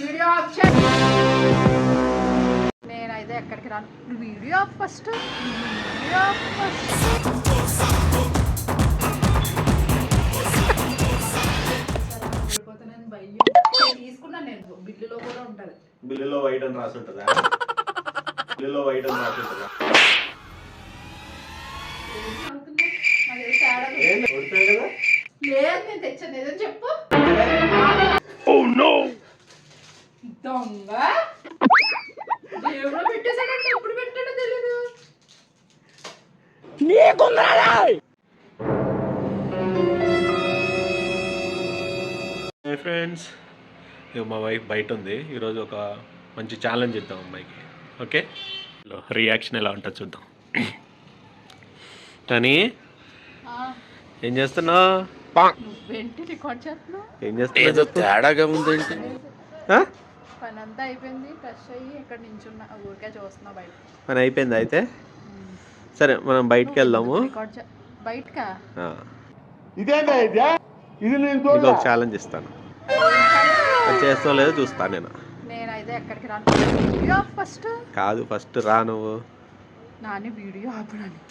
Video of చేయి. నేనైతే ఎక్కడికి రాను. Video of first. Video of first. తీసుకున్నాను నేను. బిల్లులో కూడా ఉంటుంది. బిల్లులో వైట్ అని రాసి ఉంటుందా? బిల్లులో వైట్ అని రాసి ఉంటుందా? లేదు నేను తెచ్చాను. ఏదని చెప్పు. దొంగ దేవుడు పెట్టేసాడంటే ఎప్పుడు పెట్టాడో తెలీదు. ఫ్రెండ్స్, మా వైఫ్ బయట ఉంది. ఈరోజు ఒక మంచి ఛాలెంజ్ ఇద్దాం అమ్మాయికి. ఓకే, రియాక్షన్ ఎలా ఉంటుంది చూద్దాం. కానీ ఏం చేస్తున్నావు? ఏం చేస్తున్నావు? తేడాగా ఉందేంటి? పని అంతా అయిపోయింది. ఫ్రెష్ అయ్యి ఇక్కడ నించున్నా. ఊరికే చూస్తున్నా బయట. పని అయిపోయింది అయితే. సరే మనం బయటకు వెళ్దాము. బయటకా? ఇది ఒక ఛాలెంజ్ ఇస్తాను. అది చేస్తావు లేదో చూస్తాను నేను. నేనైతే ఎక్కడికి రాను. వీడియో ఫస్ట్ కాదు, ఫస్ట్ రా నువ్వు. నాని వీడియో ఆపడానికి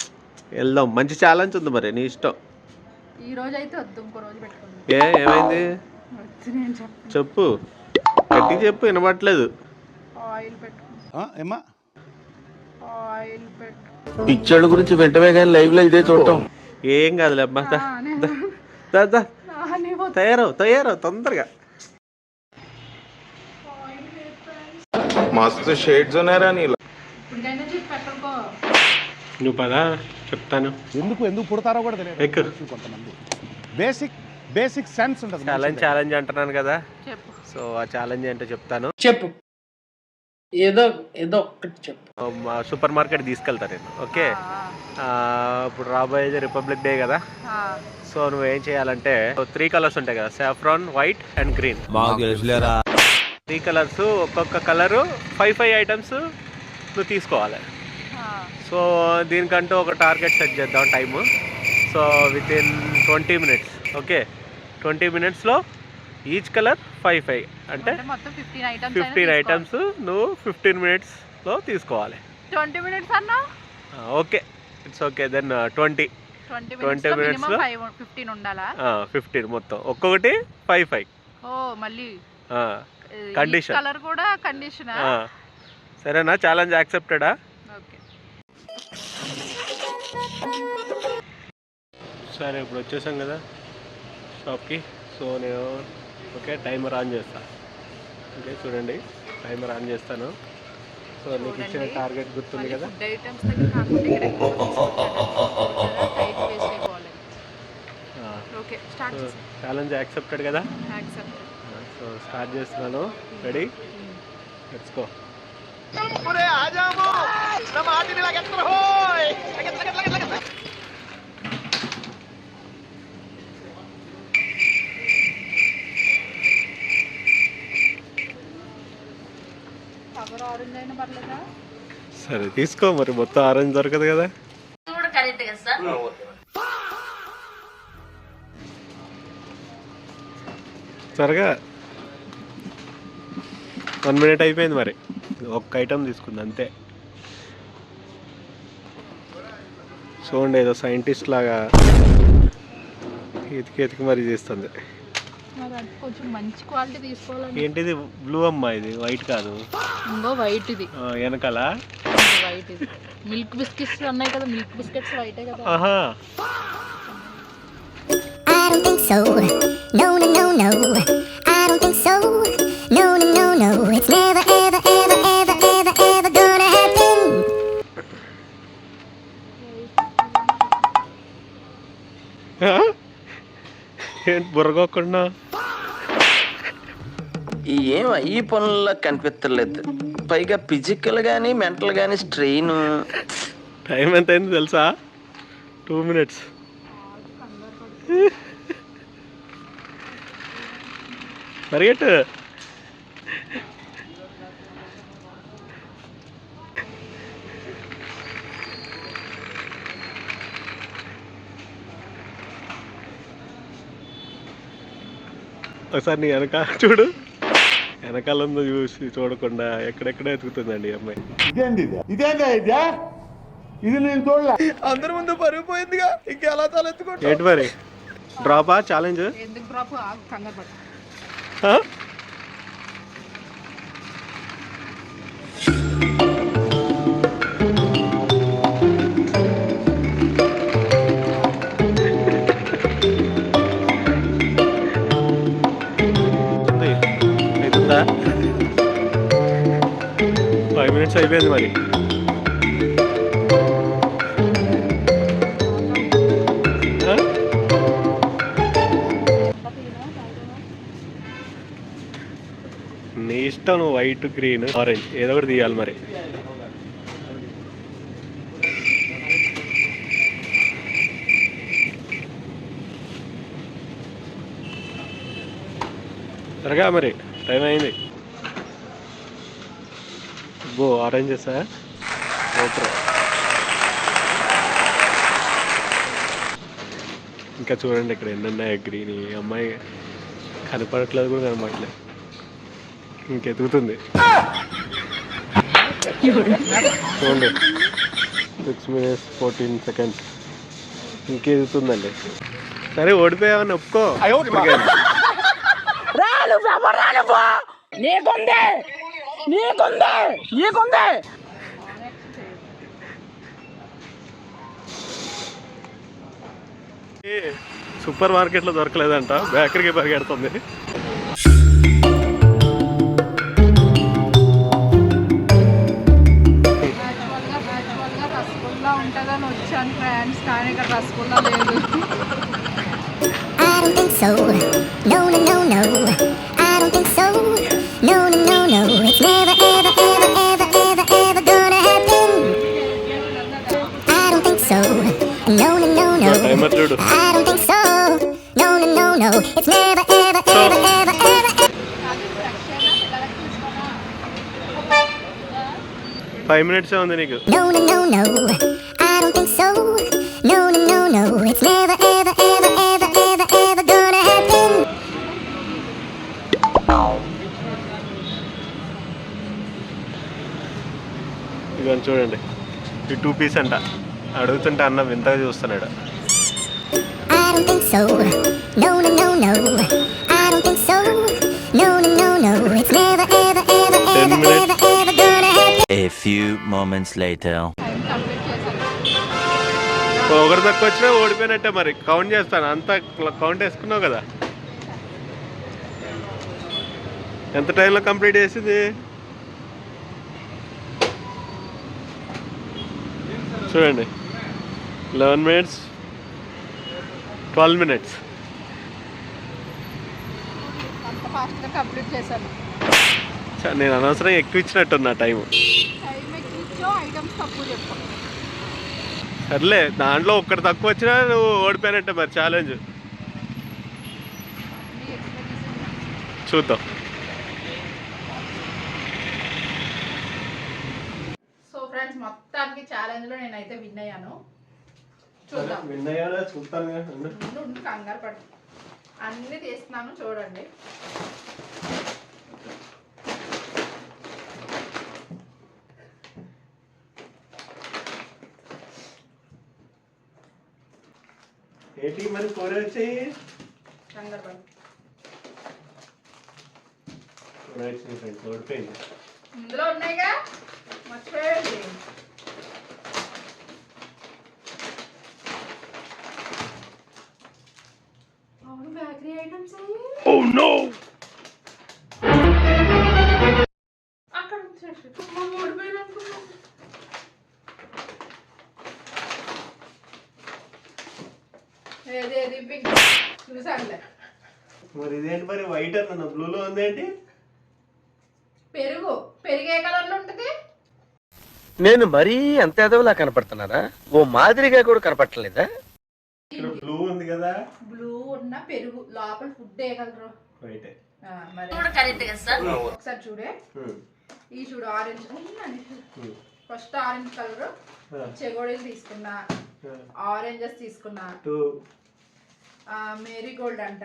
వెళ్దాం. మంచి ఛాలెంజ్ ఉంది, మరి నీ ఇష్టం. ఈ రోజు అయితే వద్దు, ఇంకో రోజు పెట్టుకుందాం. ఏమైంది చెప్పు, గట్టిగా చెప్పు, వినబట్లేదు. ఆయిల్ పెట్టుకుంటా. ఆయిల్ పెట్టు. పిచ్చోళ్ళ గురించి వెంటనే కానీ లైవ్ లో ఇదే చూడటం ఏం కాదులే అమ్మా. తయారవు తొందరగా. మస్తు షేడ్స్ ఉన్నారా నీలో. నువ్వు పదా చెప్తాను. ఎందుకు పుడతారో కూడా తెలియదు కొంతమంది. బేసిక్ సెన్స్ ఉంటుంది. ఛాలెంజ్ అంటున్నాను కదా. సో ఆ ఛాలెంజ్ ఏంటో చెప్తాను. చెప్పు, ఏదో ఒక్కటి చెప్పు. సూపర్ మార్కెట్ తీసుకెళ్తా నేను. ఓకే, ఇప్పుడు రాబోయేది రిపబ్లిక్ డే కదా. సో నువ్వు ఏం చేయాలంటే 3 కలర్స్ ఉంటాయి కదా, saffron, white and green. 3 colours, ఒక్కొక్క కలరు 5 ఐటమ్స్ నువ్వు తీసుకోవాలి. సో దీనికంటూ ఒక టార్గెట్ సెట్ చేద్దాం time. So with in 20 minutes. Okay, 20 minutesలో ఈచ్ కలర్ 5 అంటే 15 ఐటమ్స్ నువ్వు 15 minutesలో తీసుకోవాలి. 20 minutes అన్నా? Okay, it's okay. దెన్ 20 minutesలో 15 ఉండాలా? 15 మొత్తం, ఒక్కొక్కటి 5. ఓ మళ్ళీ కండిషన్. కలర్ కూడా కండిషన్. సరేనా? ఛాలెంజ్ యాక్సెప్టెడా? ఓకే సరే, ఇప్పుడు వచ్చేసాం కదా షాప్కి. సో నేను ఓకే టైమర్ ఆన్ చేస్తాను. ఓకే చూడండి, టైమర్ ఆన్ చేస్తాను. సో నీకు ఇచ్చిన టార్గెట్ గుర్తుంది కదా. ఛాలెంజ్ యాక్సెప్టెడ్ కదా. సో స్టార్ట్ చేస్తున్నాను. Ready, let's go. సరే తీసుకో, మరి మొత్తం ఆరెంజ్ దొరకదు కదా. త్వరగా, 1 minute అయిపోయింది. మరి ఒక్క ఐటమ్ తీసుకుంది అంతే. చూడండి, ఏదో సైంటిస్ట్ లాగా ఎతికి మరీ చేస్తుంది. కొంచెం మంచి క్వాలిటీ తీసుకోవాలండి. ఏంటిది? బ్లూ అమ్మా, ఇది వైట్ కాదు. ఇంకో వైట్ ఇది వెనకాల వైట్. ఇది మిల్క్ బిస్కెట్స్ ఉన్నాయి కదా, మిల్క్ బిస్కెట్స్ వైటే కదా. ఆహా, I don't think so. No, no, no, no. I don't think so. No, no, no, no. It's never, ever, ever, ever, ever, ever gonna happen. ఏంటి బుర్రగోకుండా? ఏం ఈ పనుల్లో కనిపించలేదు. పైగా ఫిజికల్ గానీ మెంటల్ గానీ స్ట్రెయిన్. టైం ఎంత అయింది తెలుసా? 2 minutes. పరిగెట్టు. ఒకసారి నీ వెనక చూడు, వెనకాల ఉందో చూసి చూడకుండా ఎక్కడెక్కడ ఎతుకుతుందండి ఈ అమ్మాయి. ఇది నేను చూడలే. అందరి ముందు పరుగు పోయిందిగా, ఇంకెలా తలెత్తుకుంటా. ఏంటి మరి డ్రాపా ఛాలెంజ్? ఎందుకు డ్రాప్ కంగారు పడు. అవుతుందా? 5 minutes అయిపోయింది మరి. నీ ఇష్టం, నువ్వు వైట్, గ్రీన్, ఆరెంజ్ ఏదో ఒకటి తీయాలి మరి. త్వరగా మరి, టైం అయింది. ఆరెంజెసా? సూపర్. ఇంకా చూడండి ఇక్కడ ఎన్నున్నాయి గ్రీన్. ఈ అమ్మాయి కనపడట్లేదు కూడా కనపడట్లేదు, ఇంకెతుకుతుంది చూడండి. 6 minutes 14 seconds ఇంకెదుగుతుందండి. సరే ఓడిపోయావని ఒప్పుకో. సూపర్ మార్కెట్లో దొరకలేదంట, బేకరీకి పరిగెడుతుంది. రసగుల్లా ఉంటుందని వచ్చాను ఫ్రెండ్స్, కానీ ఇక్కడ రసగుల్లా లేదు. I don't think so. No, no, no, no. I don't think so. No, no, no, no. It's never, ever, ever, ever, ever, ever gonna happen. I don't think so. No, no, no, no. Timer చూడు. I don't think so. No, no, no, no. It's never, ever, ever, ever, ever. 5 minutes ఉంది నీకు. No, no, no, no. I don't think so. No, no, no, no. It's never, ever, ever, ever, ever, ever gonna happen. ఇదిగోని చూడండి, ఈ 2 piece అంట. అడుగుతుంటే అన్న వింతగా చూస్తున్నాడు. I don't think so. No, no, no, no. I don't think so. No, no, no, no. It's never, ever, ever, 10 ever, minutes. ever, ever gonna happen. A few moments later. Time complete చేశాను. ఒకరు తక్కువ వచ్చినా ఓడిపోయినట్టే మరి. Count చేస్తాను, అంతా count వేసుకున్నావు కదా. ఎంత టైంలో కంప్లీట్ చేసింది చూడండి. 11 minutes 12 minutes. అంత ఫాస్ట్గా కంప్లీట్ చేశాను. నేను అనవసరం ఎక్కువ ఇచ్చినట్టున్నా టైం. టైం ఎక్కించో ఐటమ్స్ తక్కువ చెప్పు. సర్లే, దాంట్లో ఒక్కటి తక్కువ వచ్చినా నువ్వు ఓడిపోయినట్టే మరి. ఛాలెంజ్ చూద్దాం. సో ఫ్రెండ్స్, మొత్తానికి ఛాలెంజ్లో నేనైతే విన్ అయ్యాను. చూద్దాం. చూస్తాను. ఉండు, కంగారు పడు. అన్నీ తీస్తున్నాను చూడండి. ఏంటి మరి 4 వచ్చాయి? కంగారు పడు. ఓడిపోయింది. ఇందులో ఉన్నాయిగా, మర్చిపోయండి. అవును, బేకరీ ఐటమ్స్ Oh no! అక్కడ ఉంచేసి ఓడిపోయిన అనుకున్నాను. ఏది బిగ్ చూసానులే. మరి ఇదేంటి మరి వైట్ అన్న బ్లూలో ఉందేంటి? పెరుగే కలర్లో ఉంటుంది. నేను మరీ అంత ఎదవలా కనపడుతున్నారా? ఓ మాదిరిగా కూడా కనపడలేదా? ఇక్కడ బ్లూ ఉంది కదా. బ్లూ ఉన్న పెరుగు లోపల ఫుడ్ ఏ కలర్? వైట్. మరి ఒకసారి చూడే. ఈ చూడు ఆరెంజ్. ఫస్ట్ ఆరెంజ్ కలర్ చెగోడీలు తీసుకున్నా, ఆరెంజెస్ తీసుకున్నా, మేరీ గోల్డ్ అంట,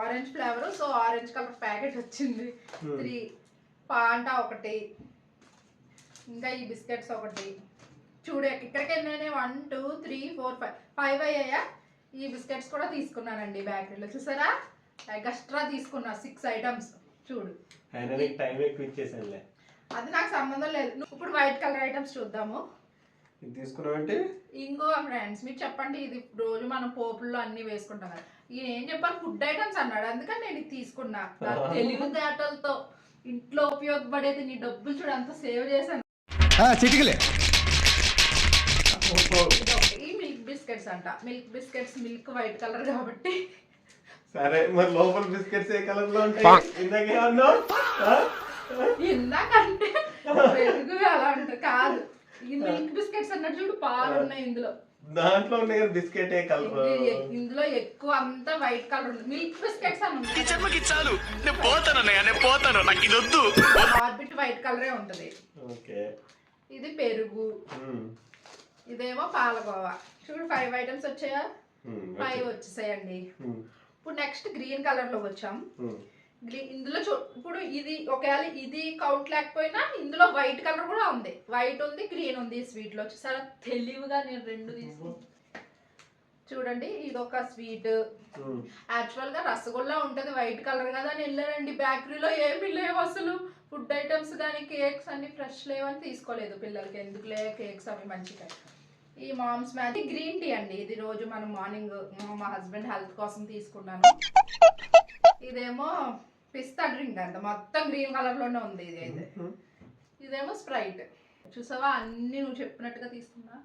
orange flavour. So orange colour packet వచ్చింది 3. పాంటా ఒకటి, ఇంకా ఈ బిస్కెట్స్ ఒకటి. చూడు ఇక్కడికి ఎన్నైనా 1 2 3 4 5 అయ్యాయా. ఈ బిస్కెట్స్ కూడా తీసుకున్నానండి బేకరీలో, చూసారా ఎక్స్ట్రా తీసుకున్నా 6 ఐటమ్స్. చూడు టైం ఎక్కువ ఇచ్చేసానులే, అది నాకు సంబంధం లేదు. ఇప్పుడు వైట్ కలర్ ఐటమ్స్ చూద్దాము. తీసుకున్నావంటే ఇంకో ఫ్రెండ్స్ మీరు చెప్పండి, ఇది రోజు మనం పోపుల్లో అన్ని వేసుకుంటాం కదా, ఈయన ఏం చెప్పాలి ఫుడ్ ఐటమ్స్ అన్నాడు, అందుకని నేను ఇది తీసుకున్నా. నా తెలివితేటలతో ఇంట్లో ఉపయోగపడేది, నీ డబ్బులు చూడు అంత సేవ్ చేశాను. ఈ మిల్క్ బిస్కెట్స్ అంట, milk biscuits, milk white colour కాబట్టి. సరే మరి లోపల బిస్కెట్స్ ఏ కలర్ లో ఉంటాయి? ఇందాకే అన్నావు ఇందాకంటే పెరుగు అలా ఉంటుంది కాదు, ఈ మిల్క్ బిస్కెట్స్ అన్నట్టు చూడు పాలు ఉన్నాయి ఇందులో. దాంట్లో ఉన్నాయి కదా బిస్కెట్ ఏ కలర్? ఇందులో ఎక్కువ అంతా వైట్ కలర్ ఉంది. మిల్క్ బిస్కెట్స్ అని ఆర్బిట్ వైట్ కలరే ఉంటది. ఓకే, ఇది పెరుగు, ఇదేమో పాలకోవా. చూడు 5 ఐటమ్స్ వచ్చాయా, 5 వచ్చేసాయండి. ఇప్పుడు నెక్స్ట్ గ్రీన్ కలర్ లో వచ్చాం. ఇందులో ఇప్పుడు ఇది ఒకవేళ ఇది కౌంట్ లేకపోయినా ఇందులో వైట్ కలర్ కూడా ఉంది, వైట్ ఉంది గ్రీన్ ఉంది ఈ స్వీట్ లో. చూసారా తెలివిగా నేను 2 తీసుకుని. చూడండి ఇది ఒక స్వీట్, యాక్చువల్ గా రసగుల్లా ఉంటది వైట్ కలర్ కదా అని వెళ్ళానండి బేకరీలో, ఏమి లేవు అసలు. ఫుడ్ ఐటమ్స్ కానీ కేక్స్ అన్ని ఫ్రెష్ లేవని తీసుకోలేదు, పిల్లలకి ఎందుకులే కేక్స్ అవి మంచిగా. ఈ మామ్స్ మ్యాజిక్ గ్రీన్ టీ అండి, ఇది రోజు మనం మార్నింగ్ మా హస్బెండ్ హెల్త్ కోసం తీసుకున్నాను. ఇదేమో పిస్తా డ్రింక్ అంట, మొత్తం గ్రీన్ కలర్ లోనే ఉంది ఇది అయితే. ఇదేమో స్ప్రైట్. చూసావా అన్ని నువ్వు చెప్పినట్టుగా తీసుకున్నా.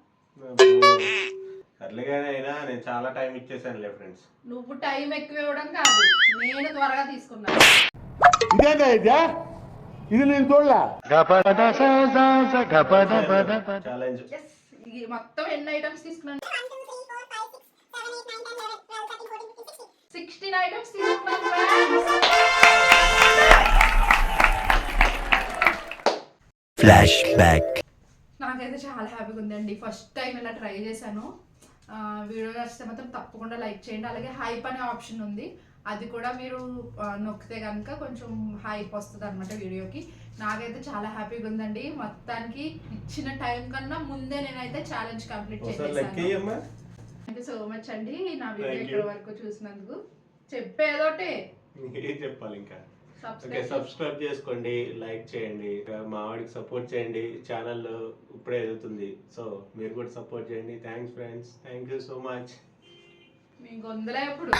అట్లాగానే అయినా నేను చాలా టైం ఇచ్చేసానులే ఫ్రెండ్స్. నువ్వు టైం ఎక్కువ ఇవ్వడం కాదు, నేను త్వరగా తీసుకున్నా. ఇది నేను చూడలా. ఛాలెంజ్. మొత్తం ఎన్ని ఐటమ్స్ తీసుకున్నాను? 16 ఐటమ్స్ తీసుకున్నాను. Flash back. నాకైతే చాలా హ్యాపీగా ఉందండి, ఫస్ట్ టైం ఇలా ట్రై చేశాను. వీడియో నచ్చితే మాత్రం తప్పకుండా లైక్ చేయండి. అలాగే హైప్ అనే ఆప్షన్ ఉంది, అది కూడా మీరు నొక్కితే కనుక కొంచెం హైప్ వస్తుంది అనమాట వీడియోకి. నాకైతే చాలా హ్యాపీగా ఉందండి. మొత్తానికి ఇచ్చిన టైం కన్నా ముందే నేనైతే ఛాలెంజ్ కంప్లీట్ చేసేసాను. థ్యాంక్ యూ సో మచ్ అండి నా వీడియో ఇక్కడ వరకు చూసినందుకు. చెప్పేదోటే ఏం చెప్పాలి ఇంకా. ఓకే, సబ్స్క్రైబ్ చేసుకోండి, లైక్ చేయండి, మా వాడికి సపోర్ట్ చేయండి. ఛానల్ ఇప్పుడే ఎదుగుతుంది, సో మీరు కూడా సపోర్ట్ చేయండి. Thanks friends, thank you so much. మీకు వందలే ఇప్పుడు.